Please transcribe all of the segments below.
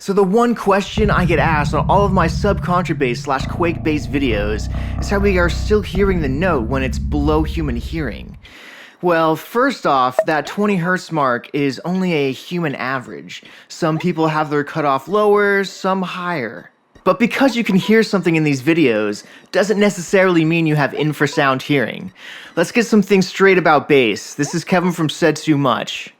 So the one question I get asked on all of my subcontrabass / quake bass videos is how we are still hearing the note when it's below human hearing. Well, first off, that 20 Hz mark is only a human average. Some people have their cutoff lower, some higher. But because you can hear something in these videos, doesn't necessarily mean you have infrasound hearing. Let's get some things straight about bass. This is Kevin from Said Too Much.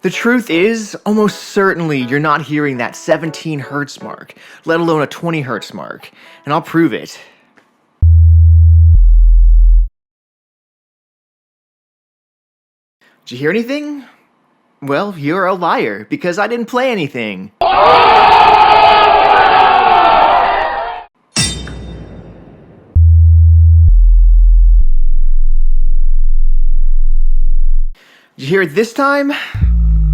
The truth is, almost certainly you're not hearing that 17 Hz mark, let alone a 20 Hz mark, and I'll prove it. Did you hear anything? Well, you're a liar, because I didn't play anything. Did you hear it this time?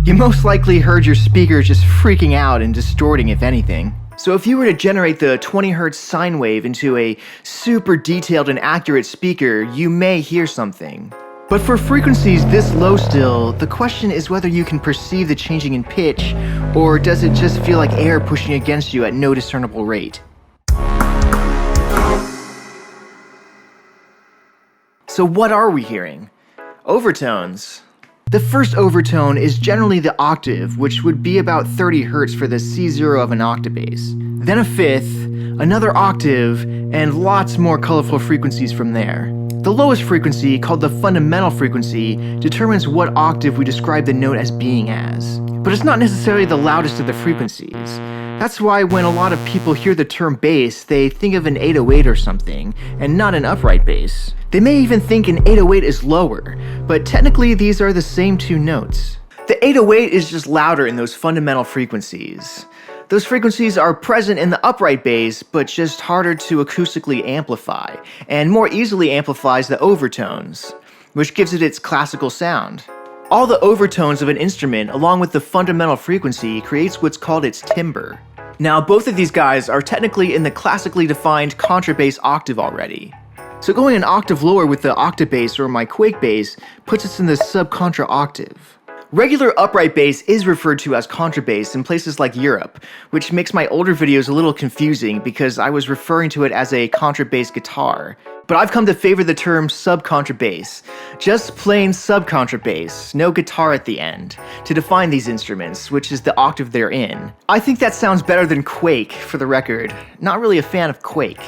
You most likely heard your speaker just freaking out and distorting, if anything. So if you were to generate the 20 Hz sine wave into a super detailed and accurate speaker, you may hear something. But for frequencies this low still, the question is whether you can perceive the changing in pitch, or does it just feel like air pushing against you at no discernible rate? So what are we hearing? Overtones. The first overtone is generally the octave, which would be about 30 Hz for the C0 of an octabass. Then a fifth, another octave, and lots more colorful frequencies from there. The lowest frequency, called the fundamental frequency, determines what octave we describe the note as being as. But it's not necessarily the loudest of the frequencies. That's why when a lot of people hear the term bass, they think of an 808 or something, and not an upright bass. They may even think an 808 is lower, but technically these are the same two notes. The 808 is just louder in those fundamental frequencies. Those frequencies are present in the upright bass, but just harder to acoustically amplify, and more easily amplifies the overtones, which gives it its classical sound. All the overtones of an instrument, along with the fundamental frequency, creates what's called its timbre. Now, both of these guys are technically in the classically defined contrabass octave already. So going an octave lower with the octabass or my quake bass puts us in the subcontra octave. Regular upright bass is referred to as contrabass in places like Europe, which makes my older videos a little confusing because I was referring to it as a contrabass guitar. But I've come to favor the term subcontrabass, just plain subcontrabass, no guitar at the end, to define these instruments, which is the octave they're in. I think that sounds better than quake, for the record. Not really a fan of quake.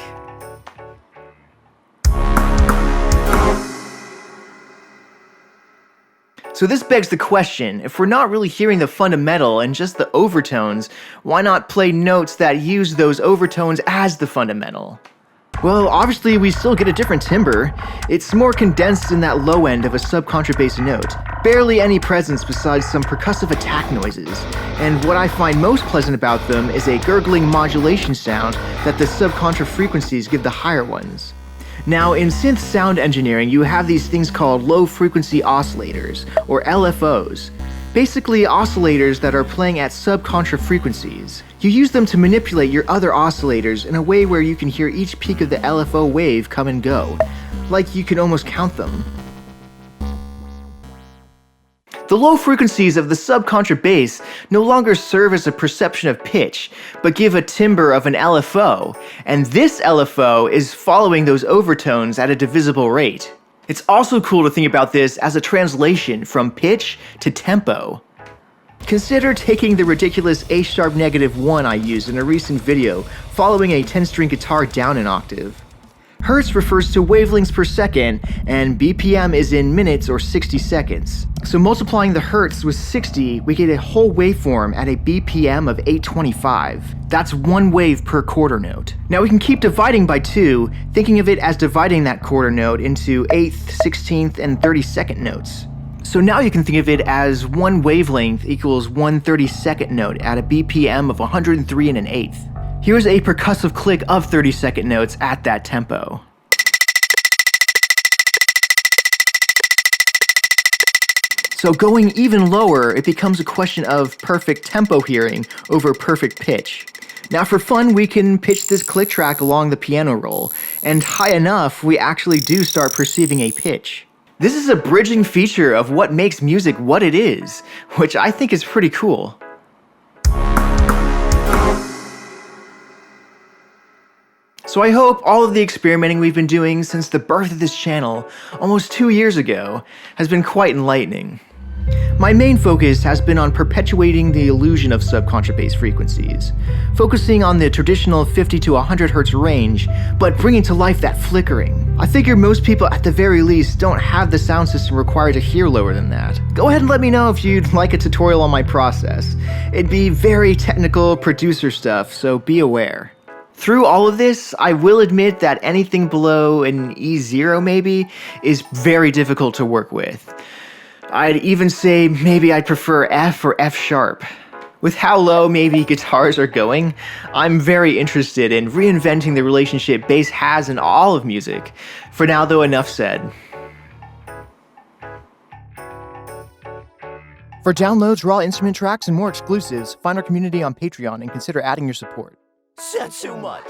So this begs the question, if we're not really hearing the fundamental and just the overtones, why not play notes that use those overtones as the fundamental? Well, obviously we still get a different timbre. It's more condensed in that low end of a subcontrabass note. Barely any presence besides some percussive attack noises. And what I find most pleasant about them is a gurgling modulation sound that the subcontra frequencies give the higher ones. Now, in synth sound engineering, you have these things called low-frequency oscillators, or LFOs. Basically, oscillators that are playing at subcontra frequencies. You use them to manipulate your other oscillators in a way where you can hear each peak of the LFO wave come and go, like you can almost count them. The low frequencies of the subcontra bass no longer serve as a perception of pitch, but give a timbre of an LFO, and this LFO is following those overtones at a divisible rate. It's also cool to think about this as a translation from pitch to tempo. Consider taking the ridiculous A-sharp -1 I used in a recent video, following a 10-string guitar down an octave. Hertz refers to wavelengths per second, and BPM is in minutes or 60 seconds. So multiplying the hertz with 60, we get a whole waveform at a BPM of 825. That's one wave per quarter note. Now we can keep dividing by 2, thinking of it as dividing that quarter note into 8th, 16th, and 32nd notes. So now you can think of it as one wavelength equals 1 32nd note at a BPM of 103 1/8. Here's a percussive click of 30-second notes at that tempo. So going even lower, it becomes a question of perfect tempo hearing over perfect pitch. Now for fun, we can pitch this click track along the piano roll, and high enough, we actually do start perceiving a pitch. This is a bridging feature of what makes music what it is, which I think is pretty cool. So I hope all of the experimenting we've been doing since the birth of this channel, almost 2 years ago, has been quite enlightening. My main focus has been on perpetuating the illusion of subcontrabass frequencies, focusing on the traditional 50 to 100 Hz range, but bringing to life that flickering. I figure most people at the very least don't have the sound system required to hear lower than that. Go ahead and let me know if you'd like a tutorial on my process. It'd be very technical producer stuff, so be aware. Through all of this, I will admit that anything below an E0 maybe is very difficult to work with. I'd even say maybe I'd prefer F or F sharp. With how low maybe guitars are going, I'm very interested in reinventing the relationship bass has in all of music. For now though, enough said. For downloads, raw instrument tracks, and more exclusives, find our community on Patreon and consider adding your support. Said too much.